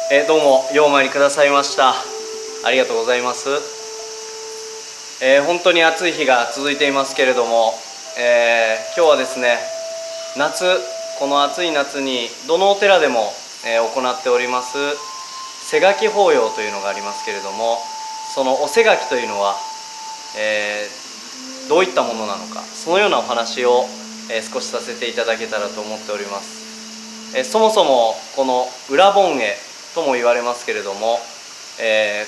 どうもようお参りくださいました。ありがとうございます。本当に暑い日が続いていますけれども、今日はですね、この暑い夏にどのお寺でも、行っております背書き法要というのがありますけれども、そのお背書きというのは、どういったものなのか、そのようなお話を、少しさせていただけたらと思っております。そもそもこの裏盆会とも言われますけれども、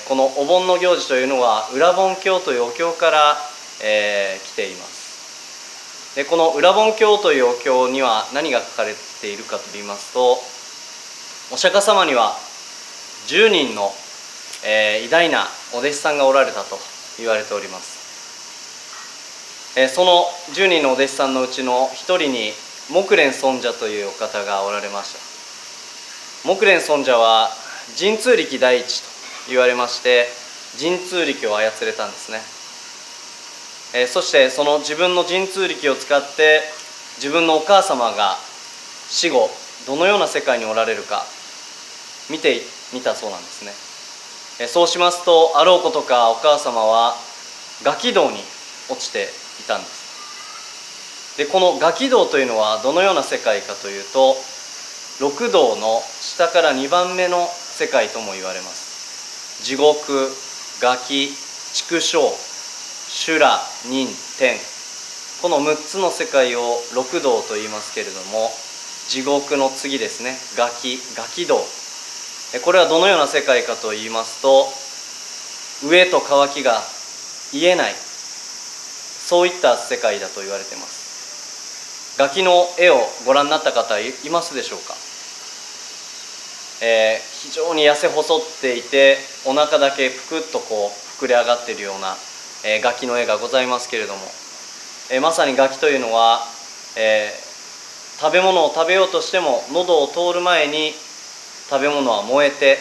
このお盆の行事というのは裏盆経というお経から、来ています。でこの裏盆経というお経には何が書かれているかといいますと、お釈迦様には10人の、偉大なお弟子さんがおられたと言われております。その10人のお弟子さんのうちの1人に木蓮尊者というお方がおられました。木蓮尊者は神通力第一と言われまして、神通力を操れたんですね。そしてその自分の神通力を使って自分のお母様が死後どのような世界におられるか見てみたそうなんですね。そうしますと、あろうことかお母様は餓鬼道に落ちていたんです。でこの餓鬼道というのはどのような世界かというと、六道の下から2番目の世界とも言われます。地獄、餓鬼、畜生、修羅、人、天、この6つの世界を六道と言いますけれども、地獄の次ですね、餓鬼道、これはどのような世界かと言いますと、飢えと渇きが癒えない、そういった世界だと言われています。餓鬼の絵をご覧になった方いますでしょうか。非常に痩せ細っていて、お腹だけぷくっとこう膨れ上がっているような、餓鬼の絵がございますけれども、まさに餓鬼というのは、食べ物を食べようとしても喉を通る前に食べ物は燃えて、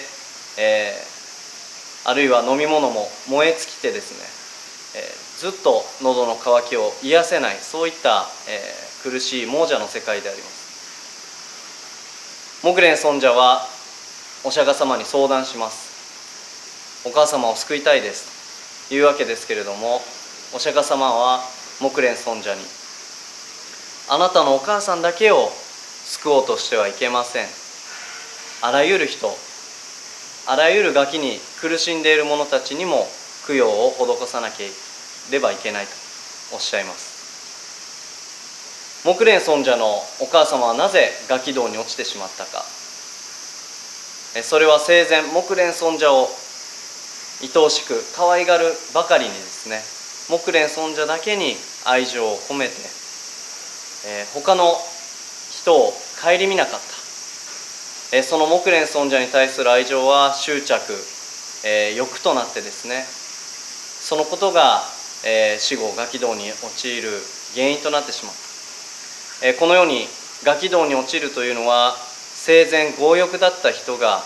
あるいは飲み物も燃え尽きてですね、ずっと喉の渇きを癒せない、そういった、苦しい亡者の世界であります。木蓮尊者はお釈迦様に相談します。お母様を救いたいですというわけですけれども、お釈迦様は木蓮尊者に、あなたのお母さんだけを救おうとしてはいけません。あらゆる人、あらゆる餓鬼に苦しんでいる者たちにも供養を施さなければいけないとおっしゃいます。木蓮尊者のお母様はなぜ餓鬼道に落ちてしまったか。それは生前木蓮尊者を愛おしく可愛がるばかりにですね、木蓮尊者だけに愛情を込めて、他の人を顧みなかった。その木蓮尊者に対する愛情は執着、欲となってですね、そのことが、死後餓鬼道に陥る原因となってしまった。このように餓鬼道に陥るというのは、生前強欲だった人が、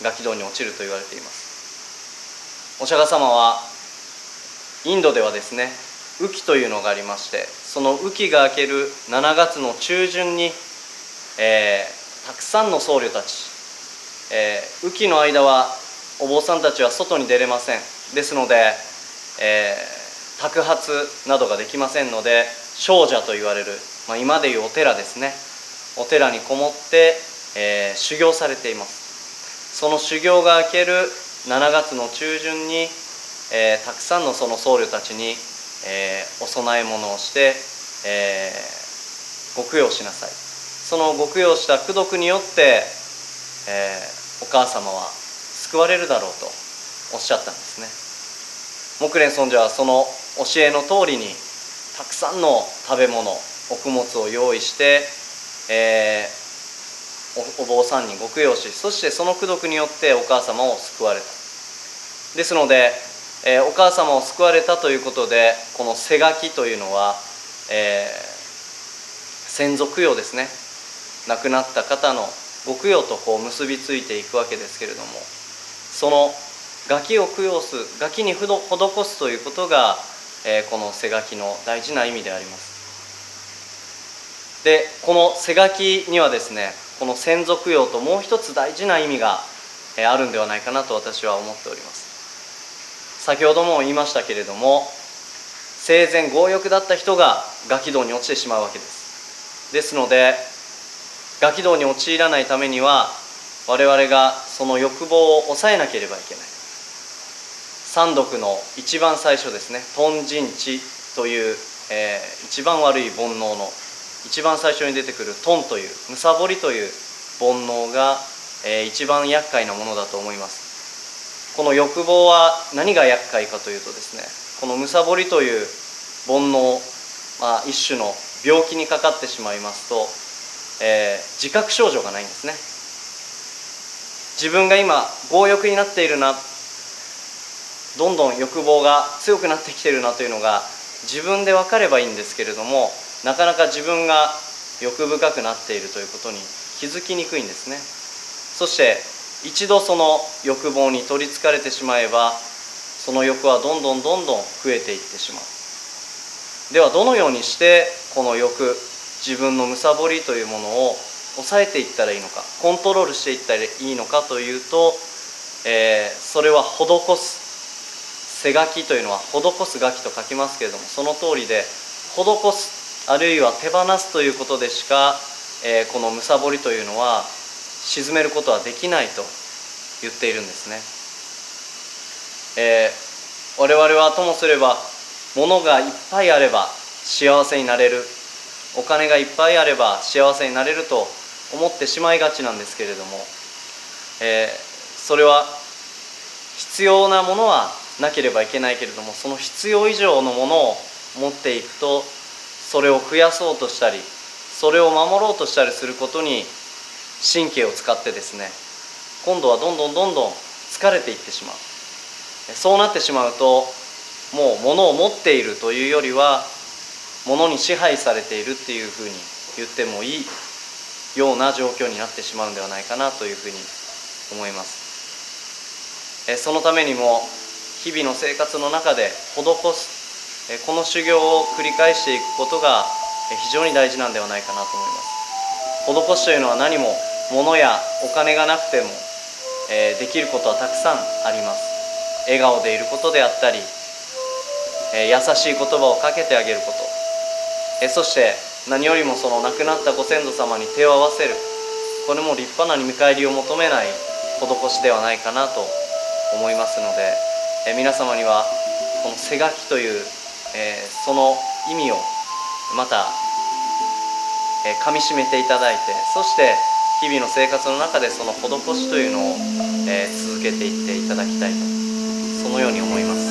餓鬼道に落ちると言われています。お釈迦様はインドではですね、雨季というのがありまして、その雨季が明ける7月の中旬に、たくさんの僧侶たち、雨季の間はお坊さんたちは外に出れません。ですので、托鉢などができませんので、精舎と言われる、今でいうお寺ですね、お寺にこもって、修行されています。その修行が明ける7月の中旬に、たくさんのその僧侶たちに、お供え物をして、ご供養しなさい。そのご供養した功徳によって、お母様は救われるだろうとおっしゃったんですね。木蓮尊者はその教えの通りにたくさんの食べ物、穀物を用意して、お坊さんにご供養し、そしてその功徳によってお母様を救われた。ですので、お母様を救われたということで、この背書きというのは、先祖供養ですね、亡くなった方のご供養とこう結びついていくわけですけれども、その餓鬼を供養する、餓鬼に施すということが、この背書きの大事な意味であります。でこの背書きにはですね、この先祖供養ともう一つ大事な意味があるんではないかなと私は思っております。先ほども言いましたけれども、生前強欲だった人が餓鬼道に落ちてしまうわけです。ですので餓鬼道に陥らないためには、我々がその欲望を抑えなければいけない。三毒の一番最初ですね、貪瞋痴という、一番悪い煩悩の一番最初に出てくる貪という貪りという煩悩が、一番厄介なものだと思います。この欲望は何が厄介かというとですね、この貪りという煩悩、一種の病気にかかってしまいますと、自覚症状がないんですね。自分が今強欲になっているな、どんどん欲望が強くなってきているなというのが自分で分かればいいんですけれども、なかなか自分が欲深くなっているということに気づきにくいんですね。そして一度その欲望に取りつかれてしまえば、その欲はどんどん増えていってしまう。ではどのようにしてこの欲、自分の貪りというものを抑えていったらいいのか、コントロールしていったらいいのかというと、それは施す、施餓鬼というのは施す餓鬼と書きますけれども、その通りで、施すあるいは手放すということでしか、この貪りというのは鎮めることはできないと言っているんですね。我々はともすれば、物がいっぱいあれば幸せになれる、お金がいっぱいあれば幸せになれると思ってしまいがちなんですけれども、それは必要なものはなければいけないけれども、その必要以上のものを持っていくと、それを増やそうとしたり、それを守ろうとしたりすることに神経を使ってですね、今度はどんどん疲れていってしまう。そうなってしまうと、もう物を持っているというよりは物に支配されているっていうふうに言ってもいいような状況になってしまうんではないかなというふうに思います。そのためにも日々の生活の中で施す、この修行を繰り返していくことが非常に大事なんではないかなと思います。施しというのは何も物やお金がなくても、できることはたくさんあります。笑顔でいることであったり、優しい言葉をかけてあげること、そして何よりもその亡くなったご先祖様に手を合わせる、これも立派な見返りを求めない施しではないかなと思いますので、皆様にはこの施餓鬼という、その意味をまた、かみしめていただいて、そして日々の生活の中でその施しというのを、続けていっていただきたいと、そのように思います。